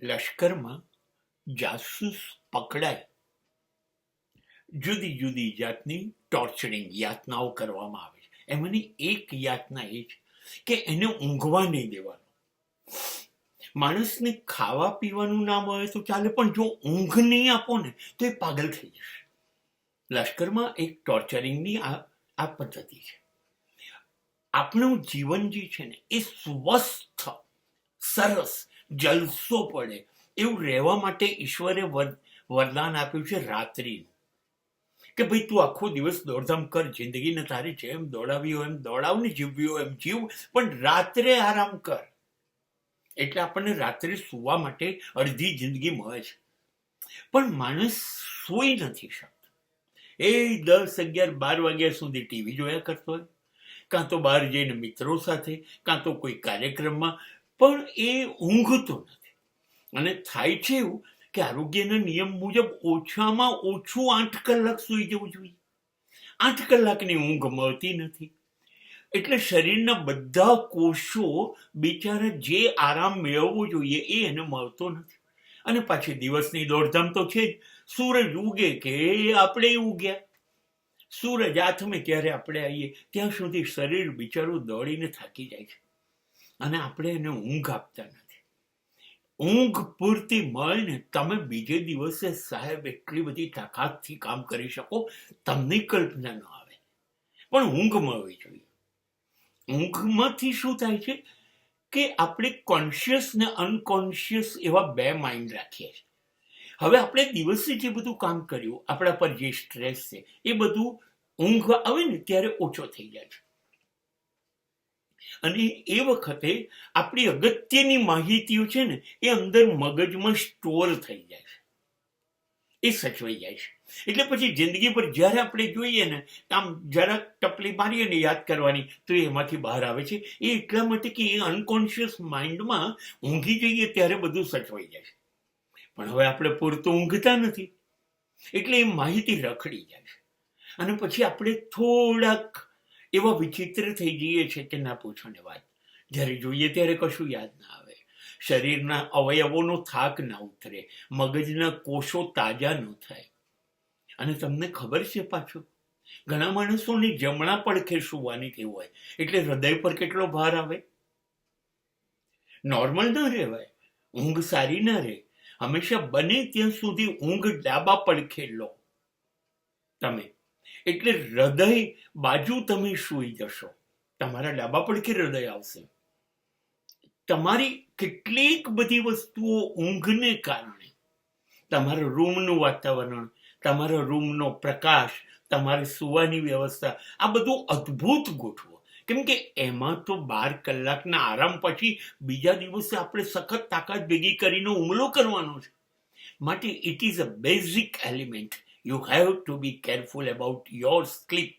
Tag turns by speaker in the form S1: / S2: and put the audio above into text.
S1: લશ્કરમાં જાસૂસ પકડાય, જુદી જુદી જાતની ટોર્ચરિંગ યાતનાઓ કરવામાં આવે છે. એમાંની એક યાતના એ છે કે એને ઊંઘવા નહીં દેવાનું. માણસને ખાવા પીવાનું ના મળે તો ચાલે, પણ જો ઊંઘ નહીં આપો ને તો એ પાગલ થઈ જશે. લશ્કરમાં એક ટોર્ચરિંગની આ પદ્ધતિ છે. આપણું જીવન જે છે ને એ સ્વસ્થ, સરસ, જલસો પડે એવું રહેવા માટે ઈશ્વરે વરદાન આપ્યું છે રાત્રિનું, કે ભાઈ તું આખો દિવસ દોડધામ કર, જિંદગીને તારી જેમ દોડાવી હોય એમ દોડાવ ને, જીવવી હોય એમ જીવ, પણ રાત્રે આરામ કર. એટલે આપણને રાત્રે સુવા માટે અડધી જિંદગી મળે છે. પણ માણસ સૂઈ નથી શકતો. એ 10, 11, 12 વાગ્યા સુધી ટીવી જોયા કરતો હોય, કાં તો બહાર જઈને મિત્રો સાથે, કાં તો કોઈ કાર્યક્રમમાં, પણ એ ઊંઘતો નથી. અને થાય છે એવું કે આરોગ્યના નિયમ મુજબ ઓછામાં ઓછું 8 કલાક સૂઈ જવું જોઈએ. 8 કલાકની ઊંઘ મળતી નથી. એટલે શરીરના બધા કોષો બિચારા જે આરામ મેળવવો જોઈએ એ એને મળતો નથી. અને પાછી દિવસની દોડધામ તો છે જ. સૂરજ ઉગે કે આપણે ઉગ્યા, સૂરજ આથમે ત્યારે આપણે આવીએ, ત્યાં સુધી શરીર બિચારું દોડીને થાકી જાય છે. અને આપણે એને ઊંઘ આપતા નથી. ઊંઘ પૂરતી મળે ને, તમે બીજે દિવસે સાહેબ એટલી બધી તાકાતથી કામ કરી શકો, તમને કલ્પના ન આવે. પણ ઊંઘ મળવી જોઈએ. ઊંઘમાંથી શું થાય છે કે આપણે કોન્શિયસ ને અનકોન્શિયસ એવા બે માઇન્ડ રાખીએ છીએ. હવે આપણે દિવસે જે બધું કામ કર્યું, આપણા પર જે સ્ટ્રેસ છે, એ બધું ઊંઘ આવે ને ત્યારે ઓછો થઈ જાય છે. અને એ વખતે આપણી અગત્યની માહિતીઓ છે ને એ અંદર મગજમાં સ્ટોર થઈ જાય છે, એ સચવાઈ જાય છે. એટલે પછી જિંદગી પર જ્યારે આપણે જોઈએ ને, આમ જરાક ટપલી મારીએ ને યાદ કરવાની, તો એમાંથી બહાર આવે છે. એ એટલા માટે કે એ અનકોન્શિયસ માઇન્ડમાં ઊંઘી જઈએ ત્યારે બધું સચવાઈ જાય છે. પણ હવે આપણે પૂરતું ઊંઘતા નથી, એટલે એ માહિતી રખડી જાય છે. અને પછી આપણે થોડાક એવા વિચિત્ર થઈ જઈએ છે કે ના પૂછો ને વાત. જ્યારે જોઈએ ત્યારે કશું યાદ ના આવે, શરીરના અવયવોનો થાક ના ઉતરે, મગજના કોષો તાજા ન થાય. અને તમને ખબર છે પાછું, ઘણા માણસોની જમણા પડખે સુવાની ટેવ હોય, એટલે હૃદય પર કેટલો ભાર આવે. નોર્મલ ના રહેવાય, ઊંઘ સારી ના રહે. હંમેશા બને ત્યાં સુધી ઊંઘ ડાબા પડખે લો તમે. એટલે હૃદય બાજુ તમે સૂઈ જશો, તમારા ડાબા પડખે હૃદય આવશે. તમારી કેટલીક બધી વસ્તુઓ ઊંઘને કારણે, તમારા રૂમનું વાતાવરણ, તમારા રૂમનો પ્રકાશ, તમારી સુવાની વ્યવસ્થા, આ બધું અદ્ભુત ગોઠવો. કેમ કે એમાં તો 12 કલાકના આરામ પછી બીજા દિવસે આપણે સખત તાકાત ભેગી કરીને હુમલો કરવાનો છે. માટે it is a basic element. You have to be careful about your sleep.